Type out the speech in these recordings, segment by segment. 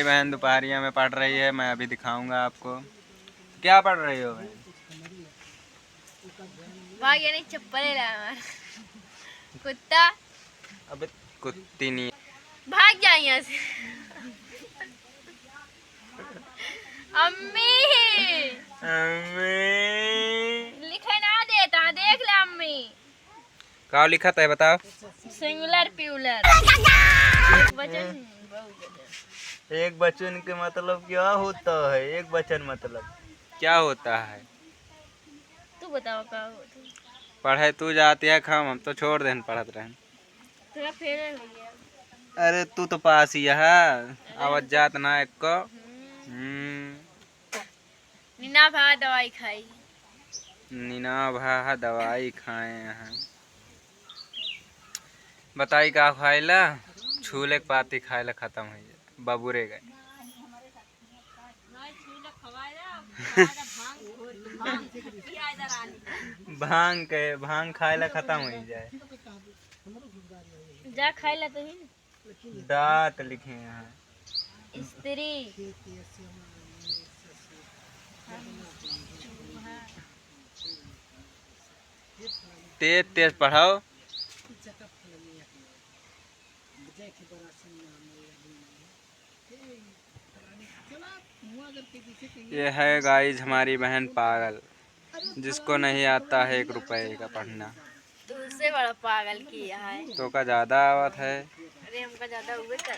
बहन दोपहरिया में पढ़ रही है, मैं अभी दिखाऊंगा आपको। क्या पढ़ रही हो बहन? भाग ये नहीं चप्पल ला कुत्ता। अबे कुत्ती नहीं, भाग जा यहाँ से। अम्मी लिखे ना देता, देख ले अम्मी। क्या लिखा था बताओ? Singular plural. वचन एक वचन के मतलब क्या होता है? एक वचन मतलब क्या होता है? तू बताओ क्या होता। पढ़े तू जाती है खाम, हम तो छोड़ देन पढ़त रहन। तेरा फेल हो गया। अरे तू तो पास ही है, आवाज जात ना एक को। नीना भा दवाई खाई। नीना भा दवाई खाए हैं। बताई का खाइला? छूले के पाती खाइला खत्म हो जाए, बबूरे गए। भांग खाइला खत्म हो जाए। जा खाई ला तो ही। दांत लिखे हैं स्त्री। तेज तेज पढ़ाओ। ये है गाइस हमारी बहन पागल, जिसको नहीं आता है 1 रुपए का पढ़ना। तुझसे बड़ा पागल किया है। तो का ज्यादा आवत है। अरे हमका ज्यादा हुए कर।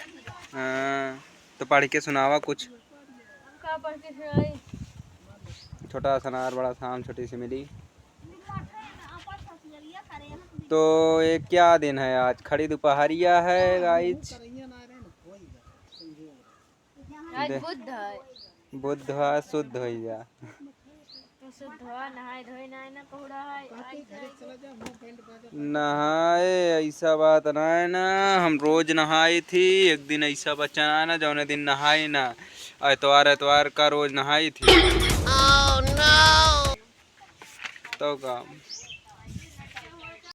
हाँ, तो पढ़ के सुनावा कुछ। हमका पढ़ के सुनाई। छोटा सनार बड़ा शाम छोटी सी मिली। तो ये क्या दिन है आज? खड़ी दोपहरिया है गाइस। आज बुध है। बुध शुद्ध हो जा। शुद्ध नहाए धोए ना पहुड़ा है। नहाए ऐसा बात ना है ना, हम रोज नहाई थी। एक दिन ऐसा बच्चा ना ना जौने दिन नहाई ना, एतवार का रोज नहाई थी। oh, no! तो काम